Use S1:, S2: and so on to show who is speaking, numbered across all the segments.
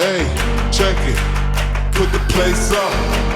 S1: Hey, check it. Put the place up.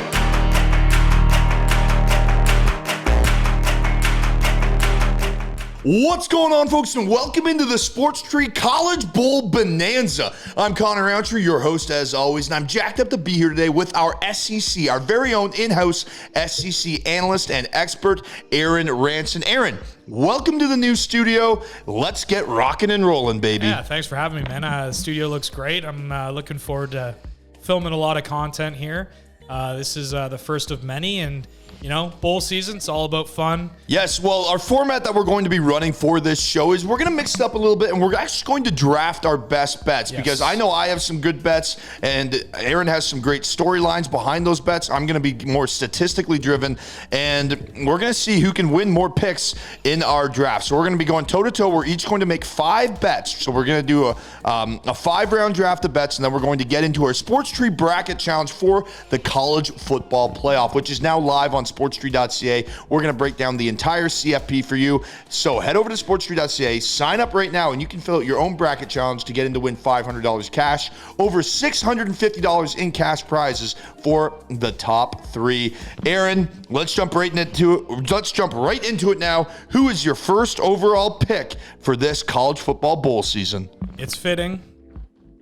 S2: What's going on, folks, and welcome into the Sports Tree College Bowl Bonanza. I'm Connor Roundtree, your host as always, and I'm jacked up to be here today with our SEC, our very own in-house SEC analyst and expert, Aaron Ranson. Aaron, welcome to the new studio. Let's get rocking and rolling, baby.
S3: Yeah, thanks for having me, man. The studio looks great. I'm looking forward to filming a lot of content here. This is the first of many, and you know, bowl season, it's all about fun.
S2: Yes, well, our format that we're going to be running for this show is we're going to mix it up a little bit, and we're actually going to draft our best bets, because I know I have some good bets, and Aaron has some great storylines behind those bets. I'm going to be more statistically driven, and we're going to see who can win more picks in our draft. So we're going to be going toe-to-toe. We're each going to make 5 bets. So we're going to do a 5-round draft of bets, and then we're going to get into our Sports Tree Bracket Challenge for the College Football Playoff, which is now live on sportstree.ca. We're going to break down the entire CFP for you. So head over to sportstree.ca, sign up right now, and you can fill out your own bracket challenge to get in to win $500 cash, over $650 in cash prizes for the top 3. Aaron, let's jump right into it now. Who is your first overall pick for this college football bowl season?
S3: It's fitting.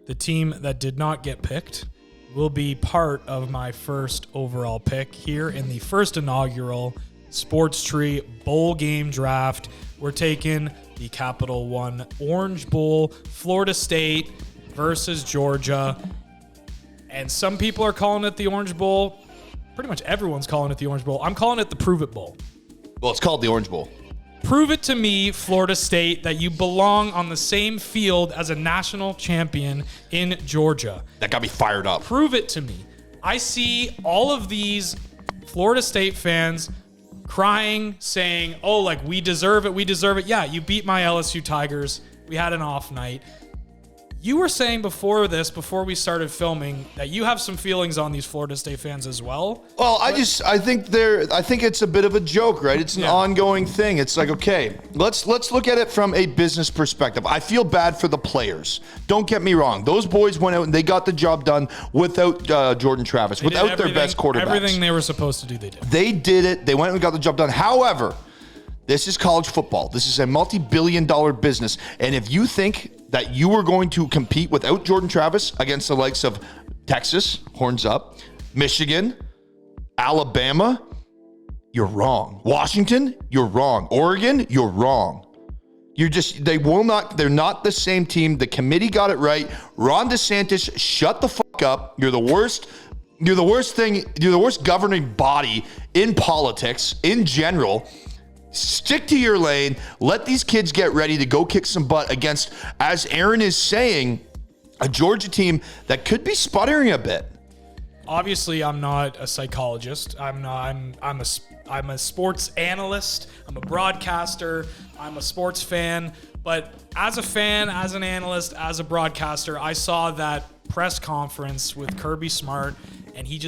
S3: The team that did not get picked will be part of my first overall pick here in the first inaugural Sports Tree Bowl Game Draft. We're taking the Capital One Orange Bowl, Florida State versus Georgia. And some people are calling it the Orange Bowl. Pretty much everyone's calling it the Orange Bowl. I'm calling it the Prove It Bowl.
S2: Well, it's called the Orange Bowl.
S3: Prove it to me, Florida State, that you belong on the same field as a national champion in Georgia.
S2: That got me fired up.
S3: Prove it to me. I see all of these Florida State fans crying, saying, oh, like, we deserve it, we deserve it. Yeah, you beat my LSU Tigers. We had an off night. You were saying before we started filming, that you have some feelings on these Florida State fans as well.
S2: Well, I think it's a bit of a joke, right? It's an ongoing thing. It's like, okay, let's look at it from a business perspective. I feel bad for the players. Don't get me wrong. Those boys went out and they got the job done without Jordan Travis, without their best quarterbacks.
S3: Everything they were supposed to do, they did.
S2: They did it. They went and got the job done. However, this is college football. This is a multi-billion-dollar business. And if you think that you were going to compete without Jordan Travis against the likes of Texas, horns up, Michigan, Alabama, you're wrong. Washington, you're wrong. Oregon, you're wrong. They're not the same team. The committee got it right. Ron DeSantis, shut the fuck up. You're the worst governing body in politics in general. Stick to your lane. Let these kids get ready to go kick some butt against, as Aaron is saying, a Georgia team that could be sputtering a bit.
S3: Obviously, I'm not a psychologist. I'm a sports analyst. I'm a broadcaster. I'm a sports fan. But as a fan, as an analyst, as a broadcaster, I saw that press conference with Kirby Smart, and he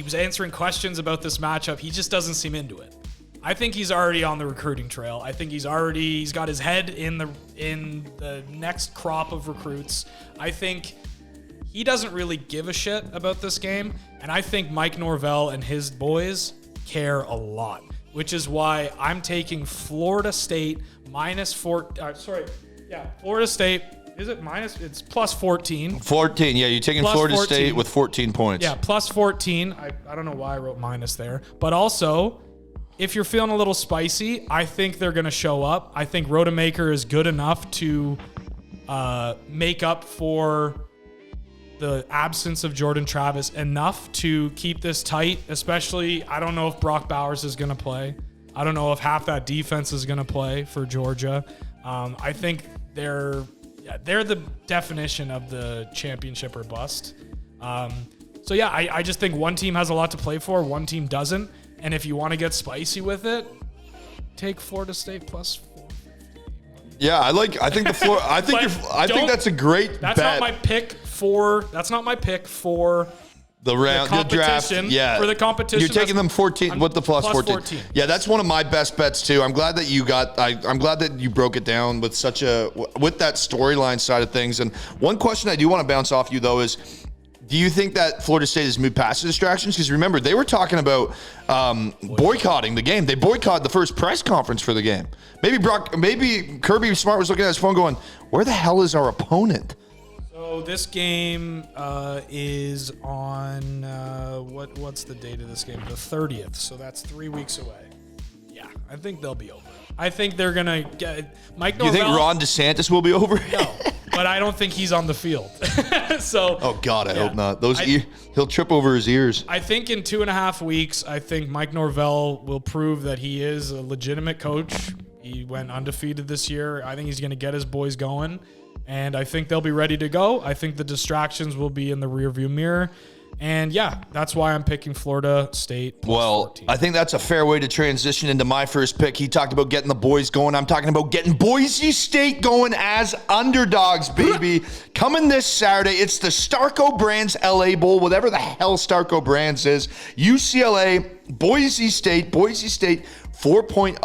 S3: was answering questions about this matchup. He just doesn't seem into it. I think he's already on the recruiting trail. I think he's got his head in the next crop of recruits. I think he doesn't really give a shit about this game, and I think Mike Norvell and his boys care a lot, which is why I'm taking Florida State Florida State. Is it minus? It's plus 14.
S2: 14, yeah. You're taking plus Florida 14. State with 14 points.
S3: Yeah, plus 14. I don't know why I wrote minus there, but also, if you're feeling a little spicy, I think they're going to show up. I think Rodemaker is good enough to make up for the absence of Jordan Travis enough to keep this tight, especially, I don't know if Brock Bowers is going to play. I don't know if half that defense is going to play for Georgia. I think they're the definition of the championship or bust. I just think one team has a lot to play for, one team doesn't. And if you want to get spicy with it, take Florida State plus 4.
S2: Yeah, I think that's a great bet.
S3: That's not my pick for
S2: The draft, yeah.
S3: For the competition.
S2: You're taking them 14 with the plus 14. Yeah, that's one of my best bets too. I'm glad that I'm glad that you broke it down with with that storyline side of things. And one question I do want to bounce off you though is, do you think that Florida State has moved past the distractions? Because remember, they were talking about boycotting the game. They boycotted the first press conference for the game. Maybe Kirby Smart was looking at his phone going, where the hell is our opponent?
S3: So this game is on, what's the date of this game? The 30th. So that's 3 weeks away. Yeah, I think they'll be over. I think they're going to get Mike Norvell.
S2: You think Ron DeSantis will be over?
S3: No, but I don't think he's on the field. So.
S2: Oh, God, I hope not. He'll trip over his ears.
S3: I think in 2.5 weeks, I think Mike Norvell will prove that he is a legitimate coach. He went undefeated this year. I think he's going to get his boys going. And I think they'll be ready to go. I think the distractions will be in the rearview mirror. And yeah, that's why I'm picking Florida State.
S2: Well,
S3: 14.
S2: I think that's a fair way to transition into my first pick. He talked about getting the boys going. I'm talking about getting Boise State going as underdogs, baby. Coming this Saturday, it's the Starco Brands LA Bowl, whatever the hell Starco Brands is. UCLA, Boise State. 4-point.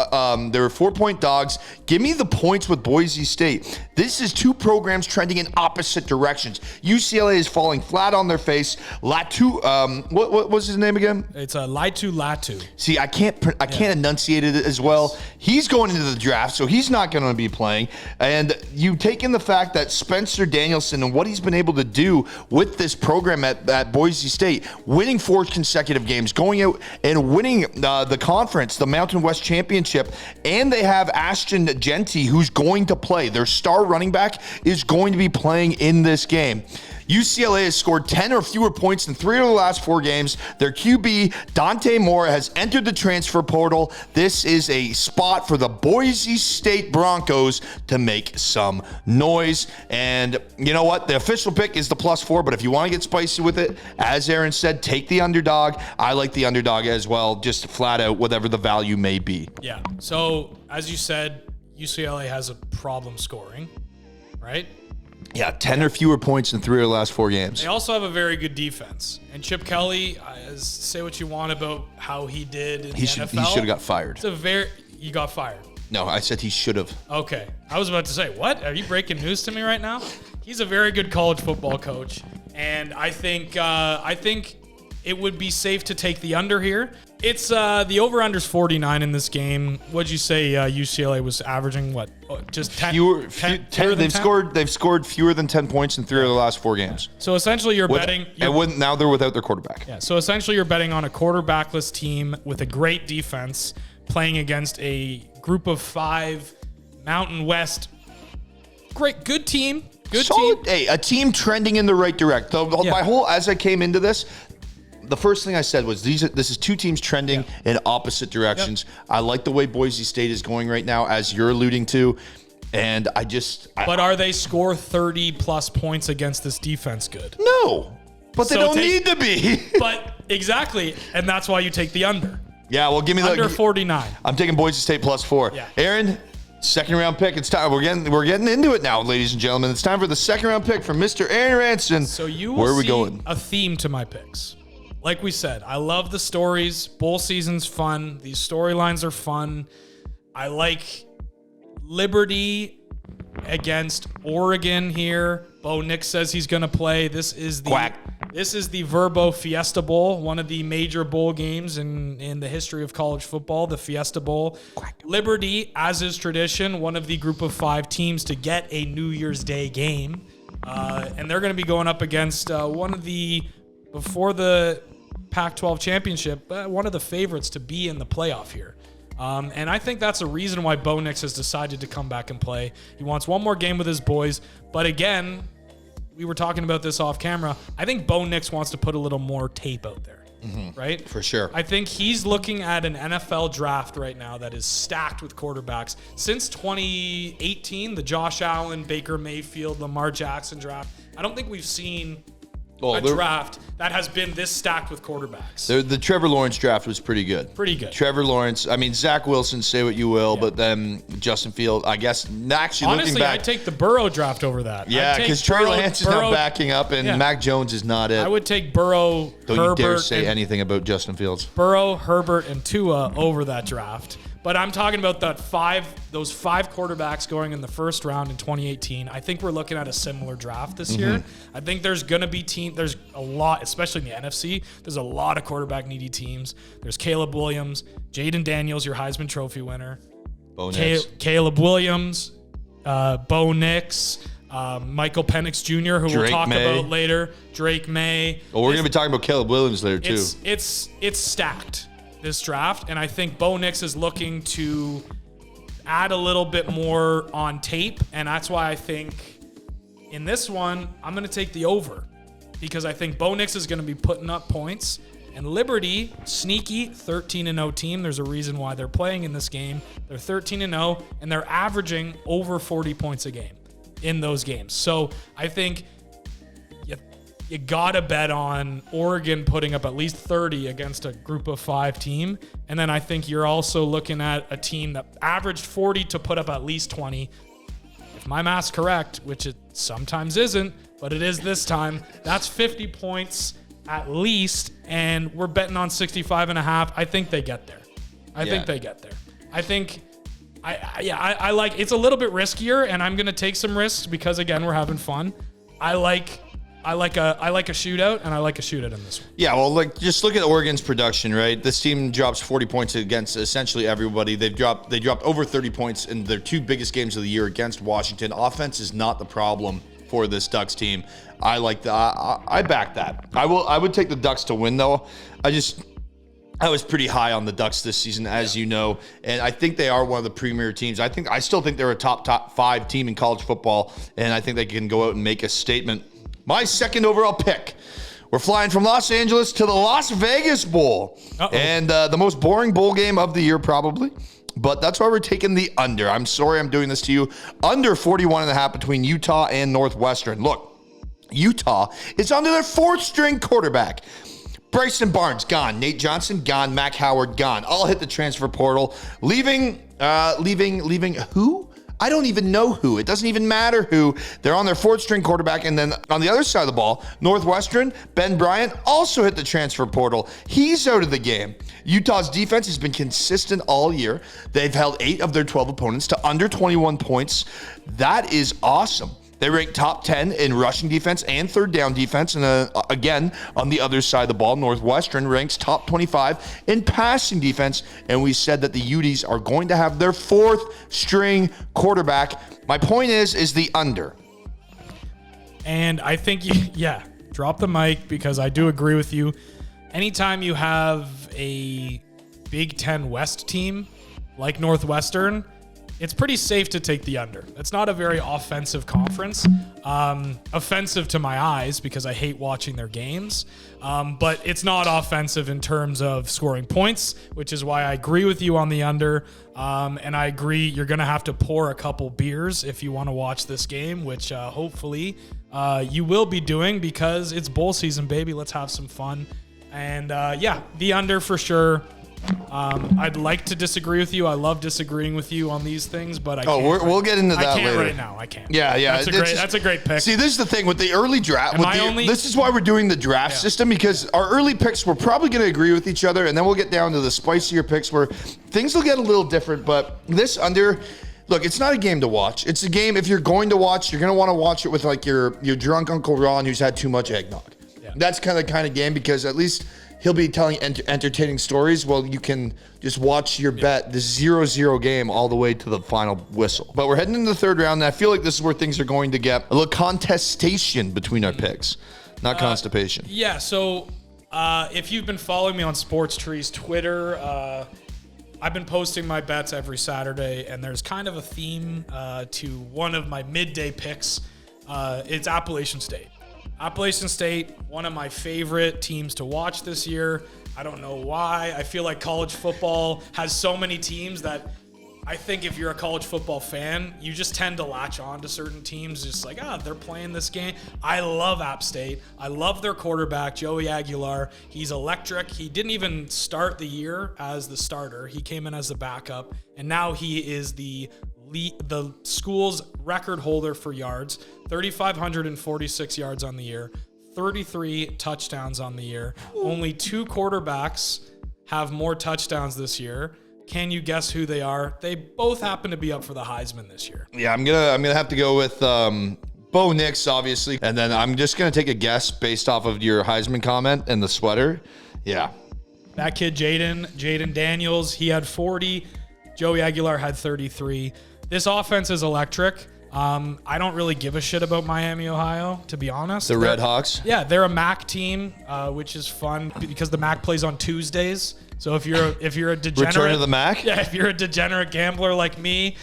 S2: There were 4-point dogs. Give me the points with Boise State. This is two programs trending in opposite directions. UCLA is falling flat on their face. Latu, what was his name again?
S3: It's Latu.
S2: See, I can't enunciate it as well. He's going into the draft, so he's not going to be playing. And you take in the fact that Spencer Danielson and what he's been able to do with this program at Boise State, winning 4 consecutive games, going out and winning the conference, the Mountain West Championship, and they have Ashton Genty, who's going to play. Their star running back is going to be playing in this game. UCLA has scored 10 or fewer points in 3 of the last 4 games. Their QB, Dante Moore, has entered the transfer portal. This is a spot for the Boise State Broncos to make some noise. And you know what? The official pick is the +4, but if you want to get spicy with it, as Aaron said, take the underdog. I like the underdog as well, just flat out, whatever the value may be.
S3: Yeah. So, as you said, UCLA has a problem scoring, right?
S2: Yeah, 10 or fewer points in 3 of the last 4 games.
S3: They also have a very good defense. And Chip Kelly, say what you want about how he did in the NFL.
S2: He should have got fired.
S3: You got fired.
S2: No, I said he should have.
S3: Okay. I was about to say, what? Are you breaking news to me right now? He's a very good college football coach. And I think it would be safe to take the under here. It's the over-under's 49 in this game. What'd you say UCLA was averaging, what? Just 10?
S2: They've scored fewer than 10 points in 3 of the last 4 games.
S3: So essentially you're betting...
S2: Now they're without their quarterback.
S3: Yeah, so essentially you're betting on a quarterbackless team with a great defense playing against a group of 5 Mountain West. Good team. Good
S2: Solid,
S3: team.
S2: Hey, a team trending in the right direction. As I came into this, the first thing I said was this is 2 teams trending in opposite directions. Yep. I like the way Boise State is going right now, as you're alluding to. And But
S3: are they score 30-plus points against this defense good?
S2: No. But they don't need to be.
S3: But exactly. And that's why you take the under.
S2: Yeah, well, give me
S3: under 49.
S2: I'm taking Boise State +4. Yeah. Aaron, second round pick. It's time. We're getting into it now, ladies and gentlemen. It's time for the second round pick from Mr. Aaron Ranson.
S3: So where are we going? A theme to my picks. Like we said, I love the stories. Bowl season's fun. These storylines are fun. I like Liberty against Oregon here. Bo Nix says he's going to play. This is the Verbo Fiesta Bowl, one of the major bowl games in the history of college football, the Fiesta Bowl. Quack. Liberty, as is tradition, one of the group of 5 teams to get a New Year's Day game. And they're going to be going up against before the Pac-12 championship, one of the favorites to be in the playoff here. And I think that's a reason why Bo Nix has decided to come back and play. He wants one more game with his boys. But again, we were talking about this off camera. I think Bo Nix wants to put a little more tape out there, right?
S2: For sure.
S3: I think he's looking at an NFL draft right now that is stacked with quarterbacks. Since 2018, the Josh Allen, Baker Mayfield, Lamar Jackson draft, I don't think we've seen draft that has been this stacked with quarterbacks.
S2: The Trevor Lawrence draft was pretty good.
S3: Pretty good.
S2: Trevor Lawrence. I mean, Zach Wilson, say what you will, but then Justin Fields, I guess, actually
S3: Honestly,
S2: looking back.
S3: I'd take the Burrow draft over that.
S2: Yeah, because Trey Lance is not backing up, and Mac Jones is not it.
S3: I would take Burrow,
S2: Don't
S3: Herbert,
S2: you dare say anything about Justin Fields.
S3: Burrow, Herbert, and Tua over that draft. But I'm talking about those five quarterbacks going in the first round in 2018. I think we're looking at a similar draft this year. I think there's going to be there's a lot, especially in the NFC, there's a lot of quarterback needy teams. There's Caleb Williams, Jaden Daniels, your Heisman Trophy winner.
S2: Bo Nix.
S3: Caleb Williams, Bo Nix, Michael Penix Jr., who we'll talk about later. Drake May.
S2: Well, we're going to be talking about Caleb Williams later, too.
S3: It's stacked, this draft, and I think Bo Nix is looking to add a little bit more on tape, and that's why I think in this one, I'm going to take the over, because I think Bo Nix is going to be putting up points, and Liberty, sneaky 13-0 team. There's a reason why they're playing in this game. They're 13-0, and they're averaging over 40 points a game in those games. So I think you gotta bet on Oregon putting up at least 30 against a group of 5 team. And then I think you're also looking at a team that averaged 40 to put up at least 20. If my math's correct, which it sometimes isn't, but it is this time, that's 50 points at least. And we're betting on 65.5. I think they get there. I think they get there. I think I like, it's a little bit riskier, and I'm going to take some risks because, again, we're having fun. I like a shootout, and I like a shootout in this one.
S2: Yeah, well, just look at Oregon's production, right? This team drops 40 points against essentially everybody. They dropped over 30 points in their 2 biggest games of the year against Washington. Offense is not the problem for this Ducks team. I like that. I back that. I would take the Ducks to win, though. I was pretty high on the Ducks this season, as you know, and I think they are one of the premier teams. I still think they're a top 5 team in college football, and I think they can go out and make a statement. My second overall pick. We're flying from Los Angeles to the Las Vegas Bowl. And the most boring bowl game of the year, probably. But that's why we're taking the under. I'm sorry I'm doing this to you. Under 41.5 between Utah and Northwestern. Look, Utah is under their 4th string quarterback. Bryson Barnes, gone. Nate Johnson, gone. Mac Howard, gone. All hit the transfer portal. Leaving who? I don't even know who. It doesn't even matter who. They're on their 4th string quarterback. And then on the other side of the ball, Northwestern, Ben Bryant also hit the transfer portal. He's out of the game. Utah's defense has been consistent all year. They've held 8 of their 12 opponents to under 21 points. That is awesome. They rank top 10 in rushing defense and third down defense. And again, on the other side of the ball, Northwestern ranks top 25 in passing defense. And we said that the Utes are going to have their 4th string quarterback. My point is the under.
S3: And I think, drop the mic, because I do agree with you. Anytime you have a Big Ten West team like Northwestern, it's pretty safe to take the under. It's not a very offensive conference. Offensive to my eyes because I hate watching their games. But it's not offensive in terms of scoring points, which is why I agree with you on the under. And I agree you're going to have to pour a couple beers if you want to watch this game, which hopefully you will be doing because it's bowl season, baby. Let's have some fun. And the under for sure. I'd like to disagree with you. I love disagreeing with you on these things, but I can't.
S2: We'll get into that later.
S3: Right now. I can't.
S2: Yeah.
S3: That's a great pick.
S2: See, this is the thing with the early draft. This is why we're doing the draft system, because our early picks, we're probably going to agree with each other, and then we'll get down to the spicier picks where things will get a little different. But this under, look, it's not a game to watch. It's a game, if you're going to watch, you're going to want to watch it with like your drunk Uncle Ron who's had too much eggnog. Yeah. That's kind of game, because at least he'll be telling entertaining stories. Well, you can just watch your bet, the 0-0 game, all the way to the final whistle. But we're heading into the 3rd round, and I feel like this is where things are going to get a little contestation between our picks, not constipation.
S3: Yeah, so if you've been following me on Sports Tree's Twitter, I've been posting my bets every Saturday, and there's kind of a theme to one of my midday picks. It's Appalachian State. Appalachian State, one of my favorite teams to watch this year. I don't know why. I feel like college football has so many teams that I think if you're a college football fan, you just tend to latch on to certain teams, just like, they're playing this game. I love App State. I love their quarterback, Joey Aguilar. He's electric. He didn't even start the year as the starter. He came in as the backup, and now he is the school's record holder for yards, 3,546 yards on the year, 33 touchdowns on the year. Only 2 quarterbacks have more touchdowns this year. Can you guess who they are? They both happen to be up for the Heisman this year.
S2: Yeah, I'm gonna have to go with Bo Nix, obviously, and then I'm just gonna take a guess based off of your Heisman comment and the sweater. Yeah,
S3: that kid Jaden Daniels, he had 40. Joey Aguilar had 33. This offense is electric. I don't really give a shit about Miami, Ohio, to be honest.
S2: The Red Hawks?
S3: Yeah, they're a MAC team, which is fun because the MAC plays on Tuesdays. So if you're a degenerate,
S2: return to the MAC?
S3: Yeah, if you're a degenerate gambler like me,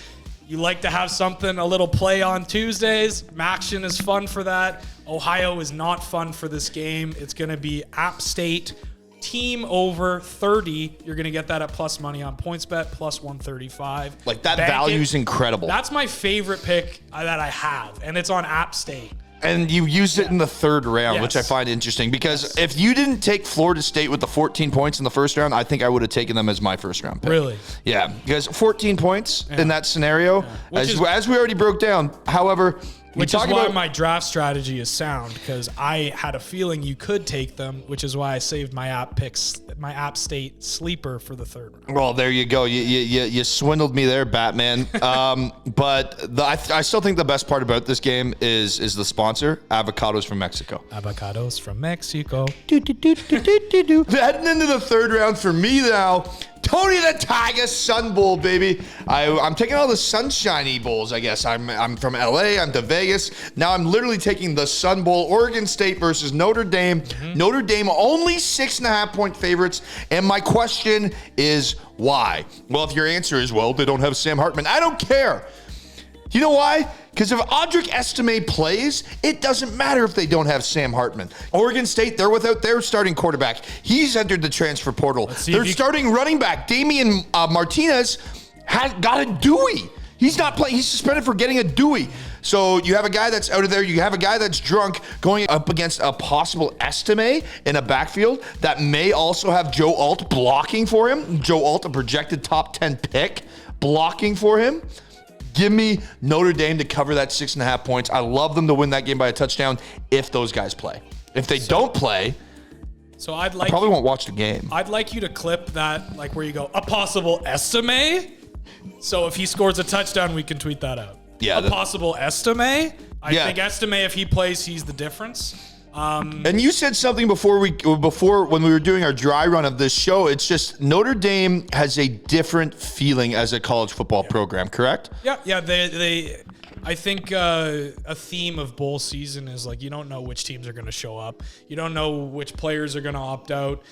S3: you like to have something, a little play on Tuesdays. MACtion is fun for that. Ohio is not fun for this game. It's going to be App State. Team over 30. You're going to get that at plus money on PointsBet, plus 135.
S2: Like, that value's incredible.
S3: That's my favorite pick that I have, and it's on App State.
S2: And you used it in the 3rd round,
S3: Yes.
S2: which I find interesting because if you didn't take Florida State with the 14 points in the 1st round, I think I would have taken them as my 1st round pick.
S3: Really?
S2: Yeah, because 14 points in that scenario, as we already broke down. However,
S3: which is why my draft strategy is sound, because I had a feeling you could take them, which is why I saved my App State sleeper for the 3rd round.
S2: Well, there you go. You swindled me there, Batman. But I still think the best part about this game is the sponsor, Avocados from Mexico.
S3: Avocados from Mexico.
S2: Heading into the 3rd round for me now. Tony the Tiger Sun Bowl, baby. I'm taking all the sunshiny bowls, I guess. I'm from LA, I'm to Vegas. Now I'm literally taking the Sun Bowl, Oregon State versus Notre Dame. Mm-hmm. Notre Dame only 6.5 point favorites. And my question is why? Well, if your answer is, well, they don't have Sam Hartman, I don't care. You know why? Because if Audric Estime plays, it doesn't matter if they don't have Sam Hartman. Oregon State, they're without their starting quarterback. He's entered the transfer portal. Their starting running back, Damian Martinez, got a Dewey. He's not playing. He's suspended for getting a Dewey. So you have a guy that's out of there. You have a guy that's drunk going up against a possible Estime in a backfield that may also have Joe Alt blocking for him. Joe Alt, a projected top 10 pick, blocking for him. Give me Notre Dame to cover that 6.5 points. I love them to win that game by a touchdown if those guys play. If they don't play, I probably won't watch the game.
S3: I'd like you to clip that, like where you go, a possible Estime. So if he scores a touchdown, we can tweet that out.
S2: Yeah,
S3: a possible Estime. I think Estime, if he plays, he's the difference.
S2: And you said something before when we were doing our dry run of this show. It's just Notre Dame has a different feeling as a college football program, correct?
S3: Yeah. They I think a theme of bowl season is like you don't know which teams are going to show up. You don't know which players are going to opt out,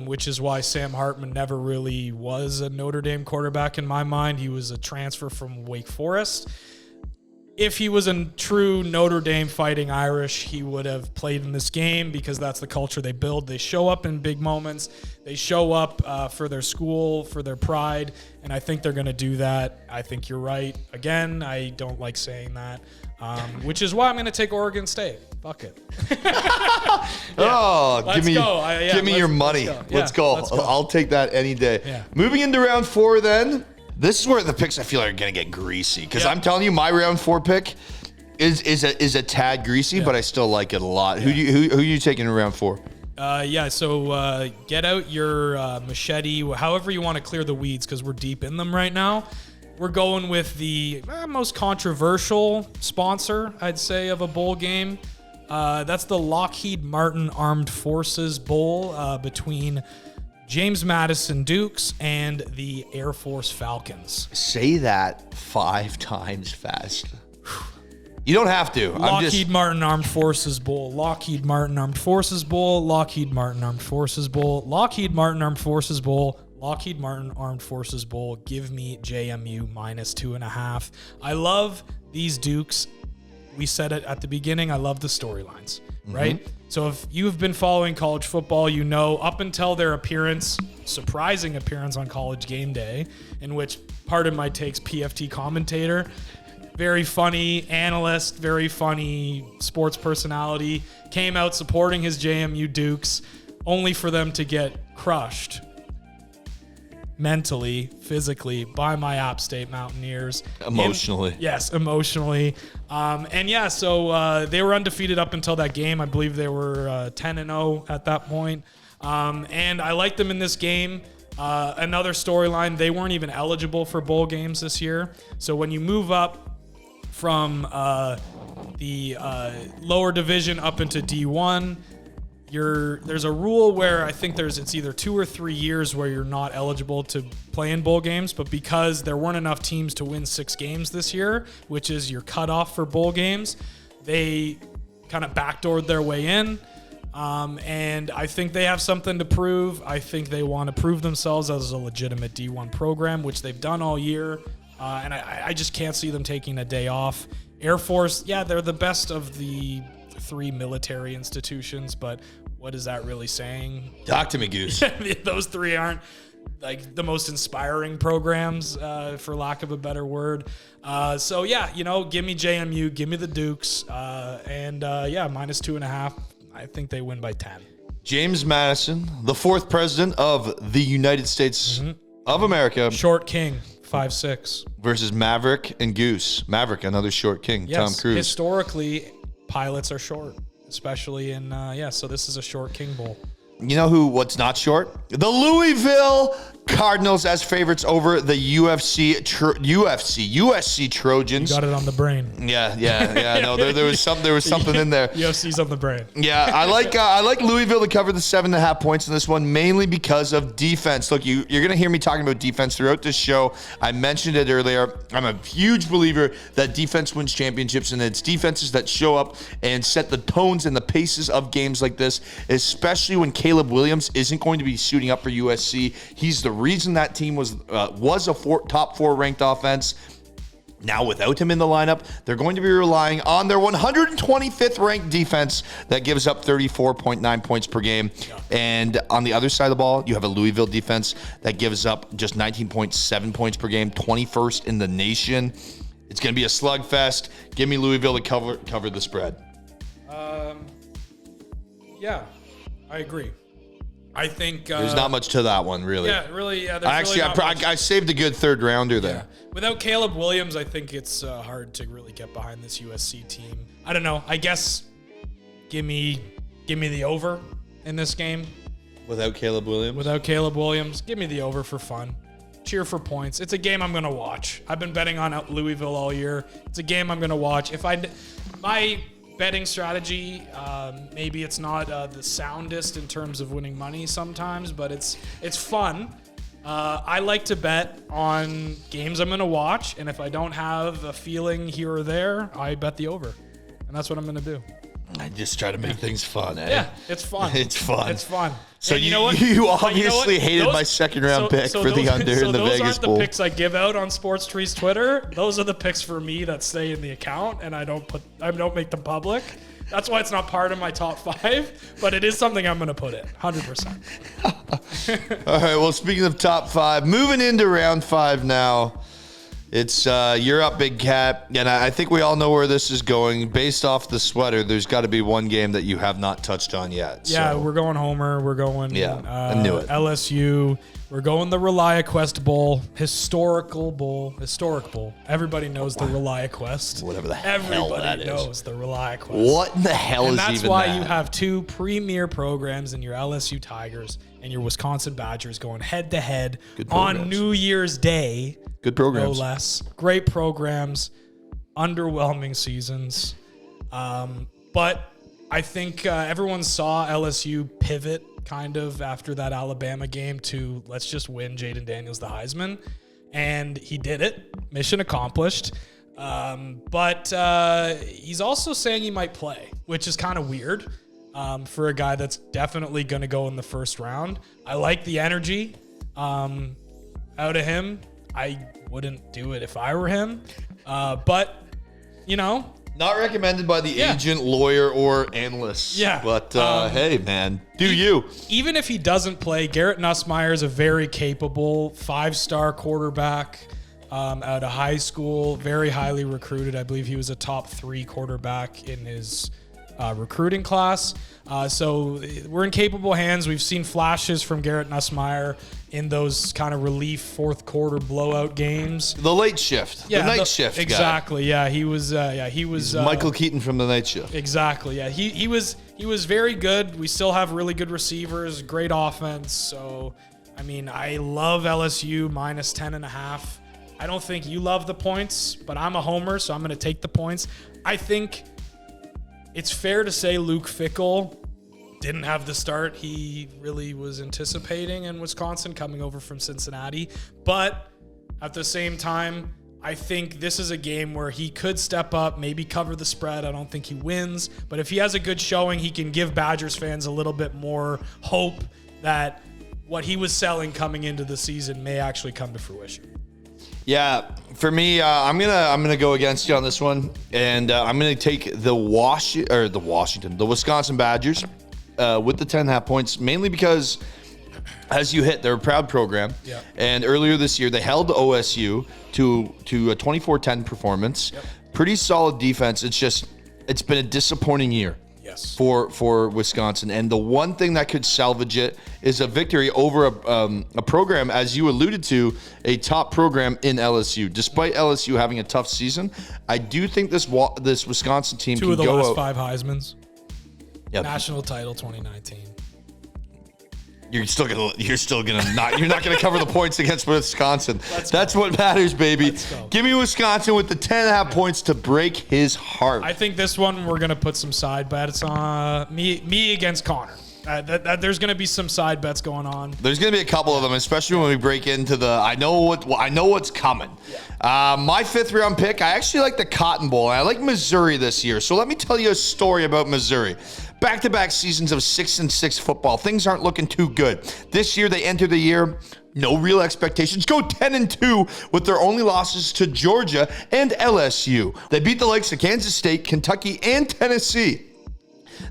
S3: which is why Sam Hartman never really was a Notre Dame quarterback in my mind. He was a transfer from Wake Forest. If he was a true Notre Dame Fighting Irish, he would have played in this game because that's the culture they build. They show up in big moments. They show up for their school, for their pride, and I think they're going to do that. I think you're right. Again, I don't like saying that, which is why I'm going to take Oregon State. Fuck it.
S2: Give me your money. Let's go. I'll take that any day.
S3: Yeah.
S2: Moving into round 4 then. This is where the picks I feel are going to get greasy because I'm telling you, my round 4 pick is a tad greasy, but I still like it a lot. Yeah. Who are you taking in round 4?
S3: So get out your machete, however you want to clear the weeds because we're deep in them right now. We're going with the most controversial sponsor, I'd say, of a bowl game. That's the Lockheed Martin Armed Forces Bowl between James Madison Dukes and the Air Force Falcons.
S2: Say that 5 times fast. You don't have to.
S3: Lockheed Martin Armed Forces Bowl. Lockheed Martin Armed Forces Bowl. Lockheed Martin Armed Forces Bowl. Lockheed Martin Armed Forces Bowl. Lockheed Martin Armed Forces Bowl. Give me JMU minus 2.5. I love these Dukes. We said it at the beginning. I love the storylines, right? So if you've been following college football, you know up until their surprising appearance on College Game Day, in which, pardon my takes, PFT commentator, very funny analyst, very funny sports personality, came out supporting his JMU Dukes, only for them to get crushed mentally, physically by my App State Mountaineers.
S2: Emotionally.
S3: Yes, emotionally. So they were undefeated up until that game. I believe they were 10-0 at that point. And I liked them in this game. Another storyline, they weren't even eligible for bowl games this year. So when you move up from the lower division up into D1, there's a rule where I think it's either 2 or 3 years where you're not eligible to play in bowl games, but because there weren't enough teams to win 6 games this year, which is your cutoff for bowl games, they kind of backdoored their way in. And I think they have something to prove. I think they want to prove themselves as a legitimate D1 program, which they've done all year. And I just can't see them taking a day off. Air Force, yeah, they're the best of the 3 military institutions, but what is that really saying?
S2: Talk to me, Goose.
S3: Those 3 aren't like the most inspiring programs, for lack of a better word. So yeah, give me JMU, give me the Dukes, and -2.5. I think they win by 10.
S2: James Madison, the 4th president of the United States of America.
S3: Short king, 5'6".
S2: Versus Maverick and Goose. Maverick, another short king,
S3: Yes,
S2: Tom Cruise.
S3: historically, pilots are short, especially in, so this is a short king bowl.
S2: You know what's not short? The Louisville Cardinals as favorites over the USC Trojans.
S3: You got it on the brain.
S2: Yeah. No, there was something in there.
S3: UFC's on the brain.
S2: Yeah, I like Louisville to cover the 7.5 points in this one, mainly because of defense. Look, you're gonna hear me talking about defense throughout this show. I mentioned it earlier. I'm a huge believer that defense wins championships, and it's defenses that show up and set the tones and the paces of games like this, especially when Caleb Williams isn't going to be suiting up for USC. He's the reason that team was a top 4 ranked offense. Now, without him in the lineup, they're going to be relying on their 125th ranked defense that gives up 34.9 points per game. And on the other side of the ball, you have a Louisville defense that gives up just 19.7 points per game, 21st in the nation. It's going to be a slugfest. Give me Louisville to cover the spread.
S3: Yeah, I agree. I think
S2: there's not much to that one, really.
S3: Yeah, really. Yeah,
S2: I saved a good 3rd rounder there.
S3: Yeah. Without Caleb Williams, I think it's hard to really get behind this USC team. I don't know. I guess give me the over in this game.
S2: Without Caleb Williams,
S3: give me the over for fun. Cheer for points. It's a game I'm going to watch. I've been betting on Louisville all year. It's a game I'm going to watch. My betting strategy, maybe it's not the soundest in terms of winning money sometimes, but it's fun. I like to bet on games I'm going to watch, and if I don't have a feeling here or there, I bet the over, and that's what I'm going to do.
S2: I just try to make things fun, eh?
S3: Yeah, it's fun.
S2: It's fun.
S3: So
S2: you obviously hated my 2nd round pick for the under in the Vegas Bowl.
S3: Those aren't the picks I give out on Sports Tree's Twitter. Those are the picks for me that stay in the account, and I don't make them public. That's why it's not part of my top 5, but it is something I'm going to put in 100%.
S2: All right. Well, speaking of top 5, moving into round 5 now. It's you're up, Big Cat, and I think we all know where this is going. Based off the sweater, there's got to be one game that you have not touched on yet.
S3: Yeah,
S2: so.
S3: We're going Homer. We're going
S2: I knew it.
S3: LSU. We're going the ReliaQuest Bowl, historic bowl. Everybody knows the ReliaQuest.
S2: Whatever the hell that is.
S3: Everybody knows the ReliaQuest.
S2: What in the hell is even that?
S3: And that's why you have 2 premier programs in your LSU Tigers and your Wisconsin Badgers going head-to-head on New Year's Day.
S2: Good programs.
S3: No less. Great programs. Underwhelming seasons. But I think everyone saw LSU pivot kind of after that Alabama game to let's just win Jaden Daniels the Heisman. And he did it. Mission accomplished. But he's also saying he might play, which is kind of weird for a guy that's definitely going to go in the 1st round. I like the energy out of him. I wouldn't do it if I were him. But,
S2: Not recommended by the agent, lawyer, or analyst.
S3: Yeah.
S2: But hey, man, do you.
S3: Even if he doesn't play, Garrett Nussmeier is a very capable 5-star quarterback out of high school, very highly recruited. I believe he was a top 3 quarterback in his recruiting class. So we're in capable hands. We've seen flashes from Garrett Nussmeier in those kind of relief fourth quarter blowout games.
S2: The late shift.
S3: Yeah,
S2: the night shift
S3: exactly.
S2: guy.
S3: Yeah, he was
S2: Michael Keaton from the night shift.
S3: Exactly. Yeah, he was very good. We still have really good receivers, great offense. So, I mean, I love LSU minus 10.5. I don't think you love the points, but I'm a homer, so I'm going to take the points. I think it's fair to say Luke Fickell didn't have the start he really was anticipating in Wisconsin coming over from Cincinnati. But at the same time, I think this is a game where he could step up, maybe cover the spread. I don't think he wins. But if he has a good showing, he can give Badgers fans a little bit more hope that what he was selling coming into the season may actually come to fruition.
S2: Yeah, for me, I'm gonna go against you on this one, and I'm gonna take the Wisconsin Badgers with the 10.5 points, mainly because, as you hit, they're a proud program, and earlier this year they held OSU to a 24-10 performance. Pretty solid defense. It's been a disappointing year.
S3: Yes.
S2: For Wisconsin. And the one thing that could salvage it is a victory over a program, as you alluded to, a top program in LSU. Despite LSU having a tough season, I do think this Wisconsin team
S3: Two
S2: can
S3: of the
S2: go
S3: last
S2: out.
S3: 5 Heismans.
S2: Yep.
S3: National title 2019.
S2: You're not gonna cover the points against Wisconsin. That's what matters, baby. Give me Wisconsin with the 10.5 points to break his heart.
S3: I think this one we're gonna put some side bets on me against Connor. There's gonna be some side bets going on.
S2: There's gonna be a couple of them, especially when we break into the I know what's coming. My 5th round pick, I actually like the Cotton Bowl, and I like Missouri this year. So let me tell you a story about Missouri. Back-to-back seasons of 6-6 football. Things aren't looking too good. This year, they enter the year, no real expectations. Go 10-2 with their only losses to Georgia and LSU. They beat the likes of Kansas State, Kentucky, and Tennessee.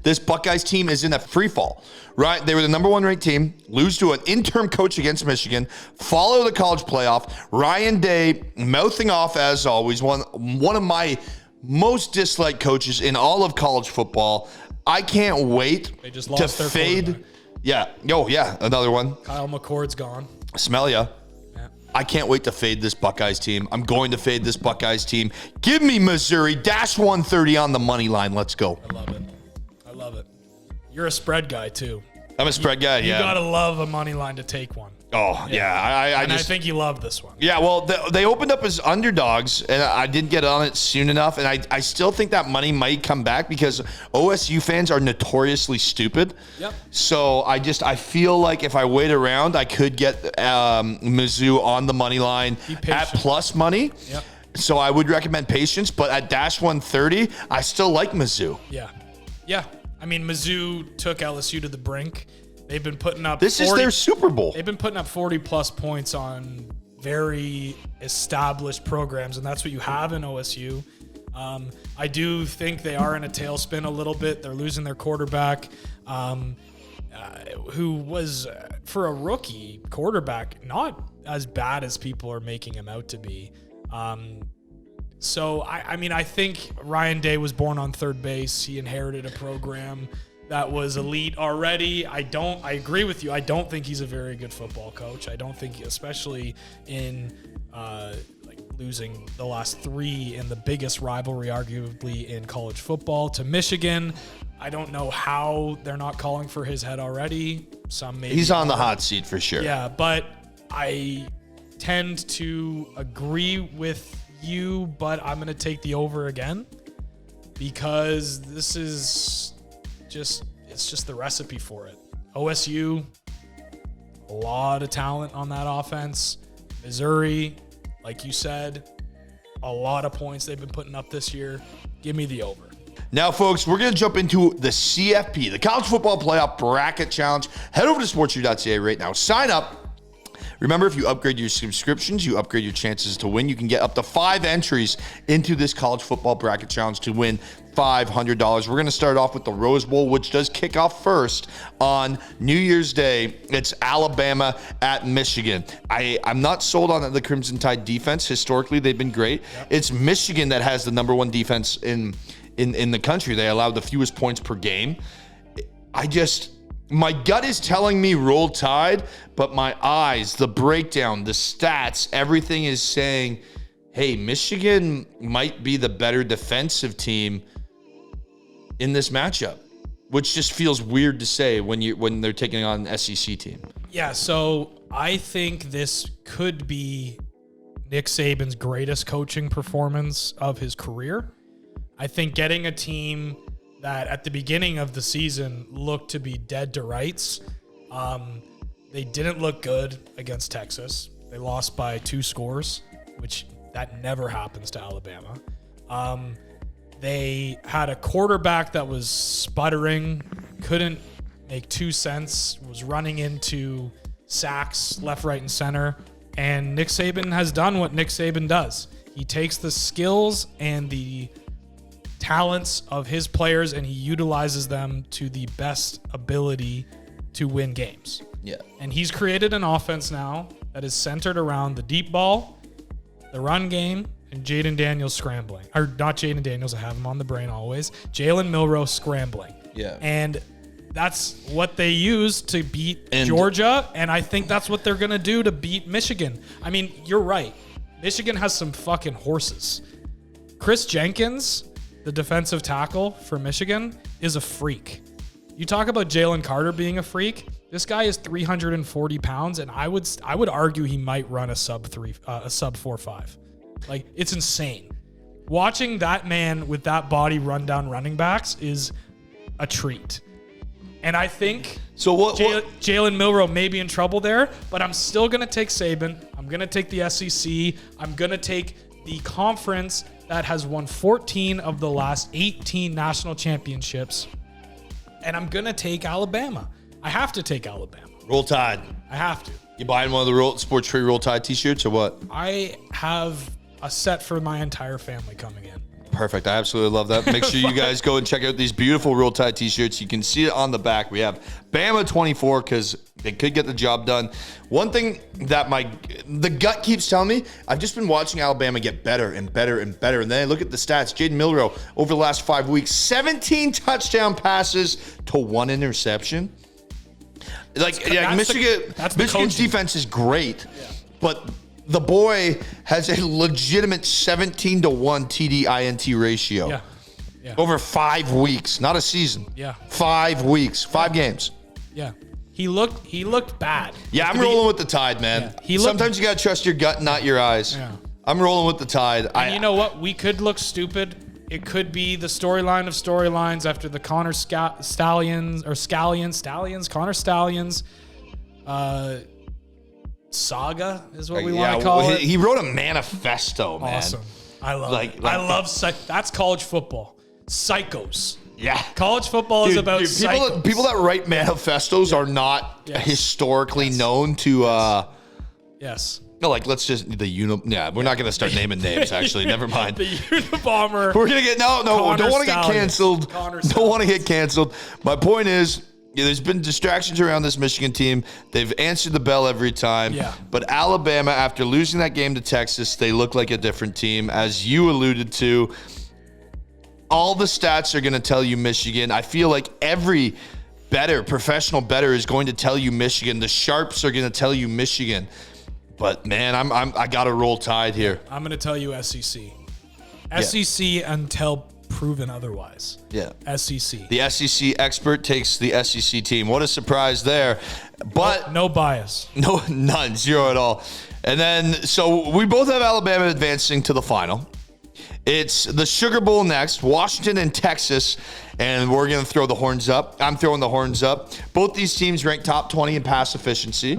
S2: This Buckeyes team is in a free fall, right? They were the number 1 ranked team, lose to an interim coach against Michigan, follow the college playoff. Ryan Day mouthing off as always, one of my most disliked coaches in all of college football. I can't wait
S3: they just lost
S2: to
S3: their
S2: fade. Yeah. Oh, yeah. Another one.
S3: Kyle McCord's gone.
S2: Smell ya. Yeah. I can't wait to fade this Buckeyes team. I'm going to fade this Buckeyes team. Give me Missouri. Dash 130 on the money line. Let's go.
S3: I love it. You're a spread guy, too.
S2: I'm a spread guy, yeah.
S3: You got to love a money line to take one.
S2: Oh, yeah. I
S3: think you love this one.
S2: Yeah, well, they opened up as underdogs, and I didn't get on it soon enough, and I still think that money might come back because OSU fans are notoriously stupid.
S3: Yep.
S2: So I feel like if I wait around, I could get Mizzou on the money line at plus money.
S3: Yep.
S2: So I would recommend patience, but at dash 130, I still like Mizzou.
S3: Yeah. Yeah. I mean, Mizzou took LSU to the brink. They've been putting up
S2: This is their Super Bowl.
S3: They've been putting up 40-plus points on very established programs, and that's what you have in OSU. I do think they are in a tailspin a little bit. They're losing their quarterback, who was, for a rookie quarterback, not as bad as people are making him out to be. So, I think Ryan Day was born on third base. He inherited a program that was elite already. I agree with you. I don't think he's a very good football coach. I don't think, especially in losing the last 3 in the biggest rivalry, arguably, in college football to Michigan. I don't know how they're not calling for his head already.
S2: He's on the hot seat for sure.
S3: Yeah, but I tend to agree with you, but I'm going to take the over again because this is it's just the recipe for it. OSU, a lot of talent on that offense. Missouri, like you said, a lot of points they've been putting up this year. Give me the over.
S2: Now, folks, we're going to jump into the CFP, the College Football Playoff Bracket Challenge. Head over to sportsu.ca right now. Sign up. Remember, if you upgrade your subscriptions, you upgrade your chances to win. You can get up to 5 entries into this college football bracket challenge to win $500. We're going to start off with the Rose Bowl, which does kick off first on New Year's Day. It's Alabama at Michigan. I'm not sold on the Crimson Tide defense. Historically, they've been great. Yep. It's Michigan that has the number 1 defense in the country. They allow the fewest points per game. My gut is telling me Roll Tide, but my eyes, the breakdown, the stats, everything is saying, hey, Michigan might be the better defensive team in this matchup, which just feels weird to say when they're taking on an SEC team. Yeah,
S3: so I think this could be Nick Saban's greatest coaching performance of his career. I think getting a team that at the beginning of the season looked to be dead to rights. They didn't look good against Texas. They lost by 2 scores, which that never happens to Alabama. They had a quarterback that was sputtering, couldn't make 2 cents, was running into sacks left, right, and center. And Nick Saban has done what Nick Saban does. He takes the skills and the talents of his players and he utilizes them to the best ability to win games.
S2: Yeah.
S3: And he's created an offense now that is centered around the deep ball, the run game, and Jaden Daniels scrambling. Or not Jaden Daniels, I have him on the brain always. Jalen Milroe scrambling.
S2: Yeah.
S3: And that's what they use to beat Georgia, and I think that's what they're going to do to beat Michigan. I mean, you're right. Michigan has some fucking horses. Chris Jenkins, the defensive tackle for Michigan, is a freak. You talk about Jalen Carter being a freak. This guy is 340 pounds, and I would argue he might run a sub 4.5. Like, it's insane. Watching that man with that body run down running backs is a treat. And I think Jalen Milroe may be in trouble there, but I'm still going to take Saban. I'm going to take the SEC. I'm going to take the conference that has won 14 of the last 18 national championships. And I'm going to take Alabama. I have to take Alabama.
S2: Roll Tide.
S3: I have to.
S2: You buying one of the Sports Tree Roll Tide t-shirts or what?
S3: I have a set for my entire family coming in.
S2: Perfect. I absolutely love that. Make sure you guys go and check out these beautiful Roll Tide t-shirts. You can see it on the back. We have Bama 24 because they could get the job done. One thing that the gut keeps telling me, I've just been watching Alabama get better and better and better. And then I look at the stats. Jaden Milroe, over the last 5 weeks, 17 touchdown passes to 1 interception. Michigan's defense is great, but the boy has a legitimate 17-1 TD-INT ratio.
S3: Yeah.
S2: Over 5 weeks, not a season.
S3: Yeah.
S2: 5 weeks, 5 games.
S3: Yeah. He looked bad.
S2: Yeah, I'm rolling with the Tide, man. Yeah. Sometimes you got to trust your gut, not your eyes.
S3: Yeah.
S2: I'm rolling with the Tide.
S3: And you know what? We could look stupid. It could be the storyline of storylines after the Connor Stallions, Connor Stallions saga is what we want to call it.
S2: He wrote a manifesto, man.
S3: Awesome. I love that's college football. Psychos.
S2: Yeah.
S3: College football is about psychos.
S2: People that write manifestos are not historically known to
S3: Yes.
S2: No, we're not going to start naming names, actually. Never mind.
S3: The Unabomber.
S2: We're going to get, don't want to get canceled. Don't want to get canceled. My point is, there's been distractions around this Michigan team. They've answered the bell every time.
S3: Yeah.
S2: But Alabama, after losing that game to Texas, they look like a different team. As you alluded to, all the stats are going to tell you Michigan. I feel like every professional bettor is going to tell you Michigan. The sharps are going to tell you Michigan. But man, I got to Roll Tide here.
S3: I'm going to tell you SEC. SEC until proven otherwise.
S2: Yeah.
S3: SEC.
S2: The SEC expert takes the SEC team. What a surprise there. But
S3: no bias.
S2: No, none. Zero at all. And then, so we both have Alabama advancing to the final. It's the Sugar Bowl next, Washington and Texas, and we're going to throw the horns up. I'm throwing the horns up. Both these teams rank top 20 in pass efficiency.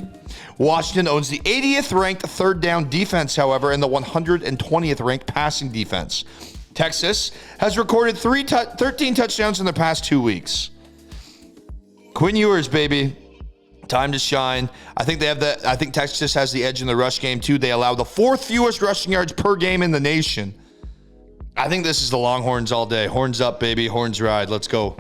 S2: Washington owns the 80th ranked third down defense, however, and the 120th ranked passing defense. Texas has recorded 13 touchdowns in the past 2 weeks. Quinn Ewers, baby. Time to shine. I think they have that. I think Texas has the edge in the rush game too. They allow the 4th fewest rushing yards per game in the nation. I think this is the Longhorns all day. Horns up, baby. Horns ride. Let's go.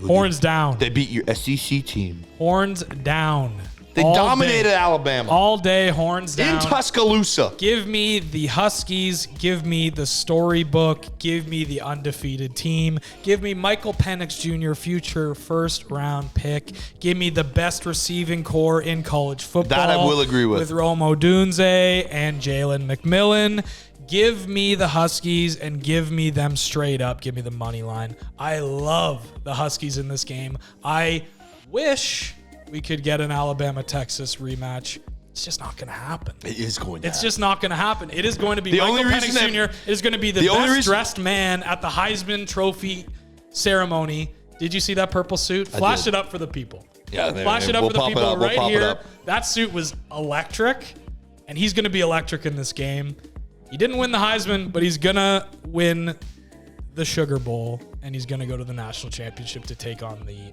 S3: Horns down.
S2: They beat your SEC team.
S3: Horns down.
S2: They dominated Alabama.
S3: All day, horns down.
S2: In Tuscaloosa.
S3: Give me the Huskies. Give me the storybook. Give me the undefeated team. Give me Michael Penix Jr., future first-round pick. Give me the best receiving core in college football.
S2: That I will agree with.
S3: With Rome Odunze and Jalen McMillan. Give me the Huskies and give me them straight up. Give me the money line. I love the Huskies in this game. I wish we could get an Alabama-Texas rematch. It's just not going to happen.
S2: It is going to happen.
S3: It's just not going to happen. It is going to be
S2: The
S3: Michael
S2: only
S3: Penix
S2: reason
S3: Jr. is going to be the best-dressed man at the Heisman Trophy ceremony. Did you see that purple suit? Flash it up for the people.
S2: Yeah,
S3: Flash it up for the people right
S2: We'll
S3: here. That suit was electric, and he's going to be electric in this game. He didn't win the Heisman, but he's going to win the Sugar Bowl, and he's going to go to the national championship to take on the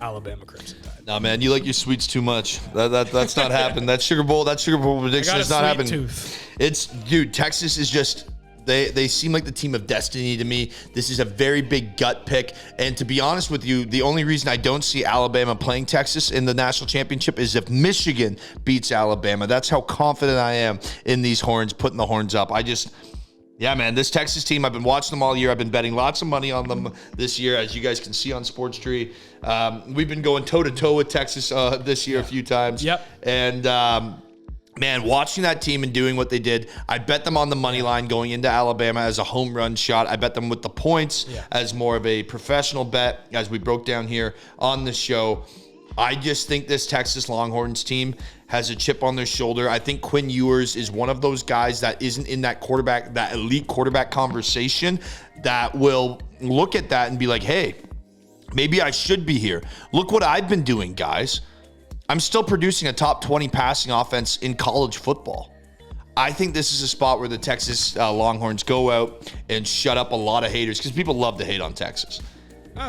S3: Alabama Crimson Tide.
S2: Nah, man, you like your sweets too much. That's not happening. That Sugar Bowl prediction is not happening.
S3: Tooth.
S2: Dude, Texas is just they seem like the team of destiny to me. This is a very big gut pick. And to be honest with you, the only reason I don't see Alabama playing Texas in the national championship is if Michigan beats Alabama. That's how confident I am in these horns, putting the horns up. Yeah, man, this Texas team, I've been watching them all year. I've been betting lots of money on them this year, as you guys can see on Sports Tree. We've been going toe-to-toe with Texas this year a few times.
S3: Yep.
S2: And, man, watching that team and doing what they did, I bet them on the money line going into Alabama as a home run shot. I bet them with the points as more of a professional bet, as we broke down here on the show. I just think this Texas Longhorns team has a chip on their shoulder. I think Quinn Ewers is one of those guys that isn't in that elite quarterback conversation that will look at that and be like, hey, maybe I should be here. Look what I've been doing, guys. I'm still producing a top 20 passing offense in college football. I think this is a spot where the Texas Longhorns go out and shut up a lot of haters because people love to hate on Texas.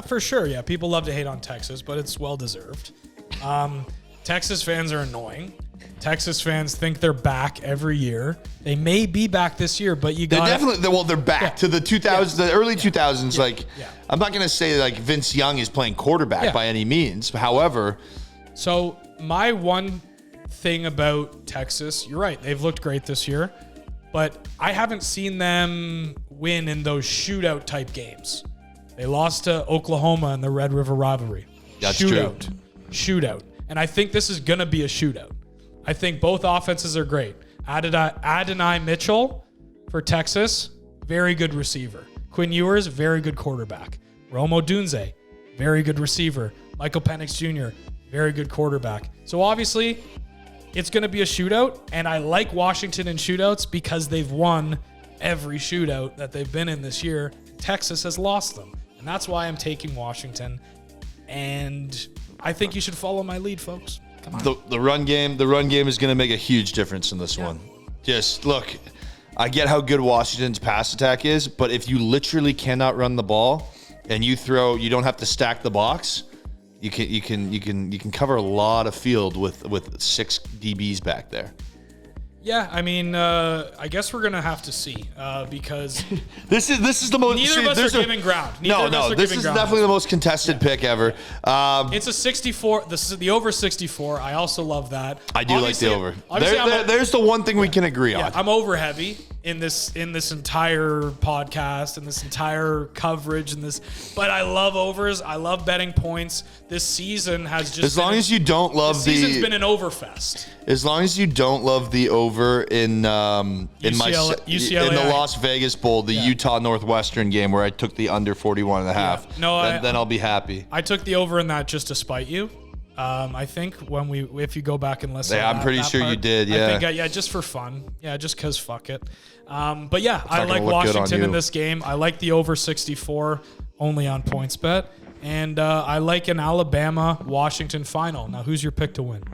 S3: For sure, yeah. People love to hate on Texas, but it's well-deserved. Texas fans are annoying. Texas fans think they're back every year. They may be back this year, but
S2: they're back to the 2000s, the early 2000s. I'm not going to say like Vince Young is playing quarterback by any means. However,
S3: so my one thing about Texas, you're right. They've looked great this year, but I haven't seen them win in those shootout type games. They lost to Oklahoma in the Red River rivalry.
S2: That's
S3: Shootout. And I think this is going to be a shootout. I think both offenses are great. Adonai Mitchell for Texas, very good receiver. Quinn Ewers, very good quarterback. Rome Odunze, very good receiver. Michael Penix Jr., very good quarterback. So obviously, it's going to be a shootout, and I like Washington in shootouts because they've won every shootout that they've been in this year. Texas has lost them, and that's why I'm taking Washington. And I think you should follow my lead, folks. Come on.
S2: The run game is going to make a huge difference in this one. Just look, I get how good Washington's pass attack is, but if you literally cannot run the ball and you don't have to stack the box, you can cover a lot of field with 6 DBs back there.
S3: Yeah, I mean, I guess we're gonna have to see because
S2: this is the most.
S3: Neither of us are giving ground.
S2: This is definitely the most contested pick ever.
S3: It's a 64. This is the over 64. I also love that.
S2: I do like the over. There's the one thing we can agree on.
S3: I'm over heavy in this entire podcast and this entire coverage but I love overs. I love betting points. This season has just
S2: as long as you don't love the
S3: season's been an overfest.
S2: As long as you don't love the over in
S3: UCLA.
S2: in the Las Vegas Bowl, the Utah Northwestern game where I took the under 41.5.
S3: No,
S2: then I'll be happy.
S3: I took the over in that just to spite you. I think if you go back and listen,
S2: I'm pretty sure you did. Yeah,
S3: I think just for fun. Yeah, just cause fuck it. But yeah, I like Washington in this game. I like the over 64 only on PointsBet, and I like an Alabama-Washington final. Now, who's your pick to win?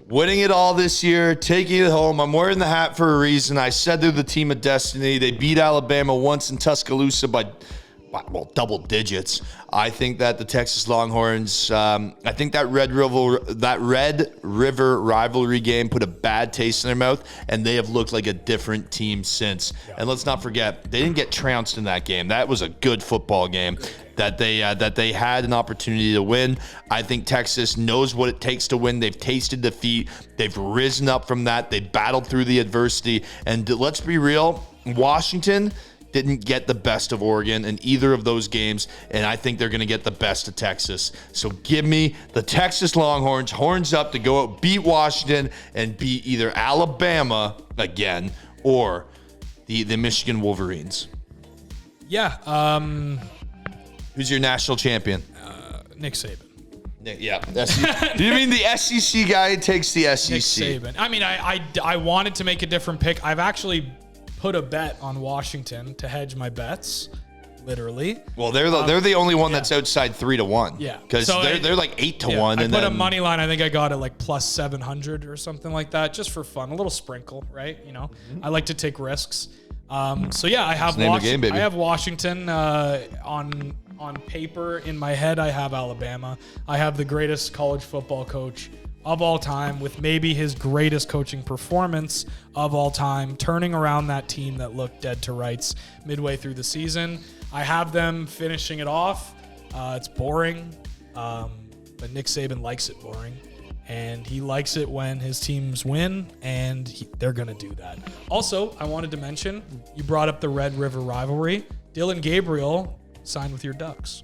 S2: Winning it all this year, taking it home. I'm wearing the hat for a reason. I said they're the team of destiny. They beat Alabama once in Tuscaloosa by double digits. I think that the Texas Longhorns, I think that Red River rivalry game put a bad taste in their mouth, and they have looked like a different team since. Yeah. And let's not forget, they didn't get trounced in that game. That was a good football game that they had an opportunity to win. I think Texas knows what it takes to win. They've tasted defeat. They've risen up from that. They battled through the adversity. And let's be real, Washington didn't get the best of Oregon in either of those games, and I think they're going to get the best of Texas. So give me the Texas Longhorns, horns up, to go out, beat Washington, and beat either Alabama again or the Michigan Wolverines.
S3: Yeah.
S2: Who's your national champion?
S3: Nick Saban.
S2: Yeah. Do you mean the SEC guy takes the SEC?
S3: Nick Saban. I mean, I wanted to make a different pick. I've actually put a bet on Washington to hedge my bets, literally.
S2: Well, they're the only one that's outside 3-1.
S3: Yeah,
S2: because they're like 8-1.
S3: I put a money line. I think I got it like plus 700 or something like that, just for fun, a little sprinkle, right? You know, I like to take risks. So yeah, I have Washington. I have Washington on paper. In my head, I have Alabama. I have the greatest college football coach of all time, with maybe his greatest coaching performance of all time, turning around that team that looked dead to rights midway through the season. I have them finishing it off. It's boring, but Nick Saban likes it boring, and he likes it when his teams win, and they're going to do that. Also, I wanted to mention, you brought up the Red River rivalry. Dylan Gabriel signed with your Ducks.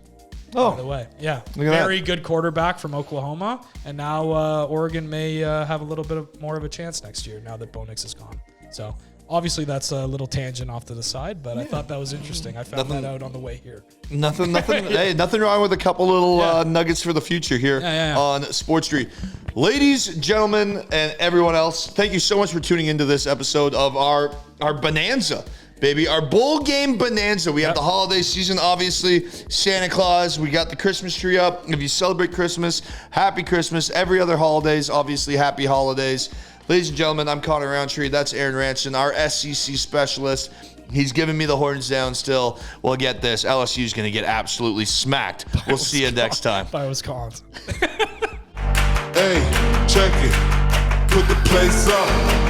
S3: Oh, by the way, yeah, very good quarterback from Oklahoma, and now Oregon may have a little bit more of a chance next year now that Bo Nix is gone. So obviously that's a little tangent off to the side, but I thought that was interesting. I found that out on the way here.
S2: Nothing. Hey, nothing wrong with a couple little nuggets for the future here on Sports Street. Ladies, gentlemen, and everyone else, thank you so much for tuning into this episode of our Bonanza. Baby, our bowl game bonanza. We have the holiday season, obviously. Santa Claus. We got the Christmas tree up. If you celebrate Christmas, happy Christmas. Every other holidays, obviously, happy holidays. Ladies and gentlemen, I'm Connor Roundtree. That's Aaron Ranston, our SEC specialist. He's giving me the horns down still. Well, get this. LSU's going to get absolutely smacked. We'll see you next time.
S3: By Wisconsin.
S1: Hey, check it. Put the place up.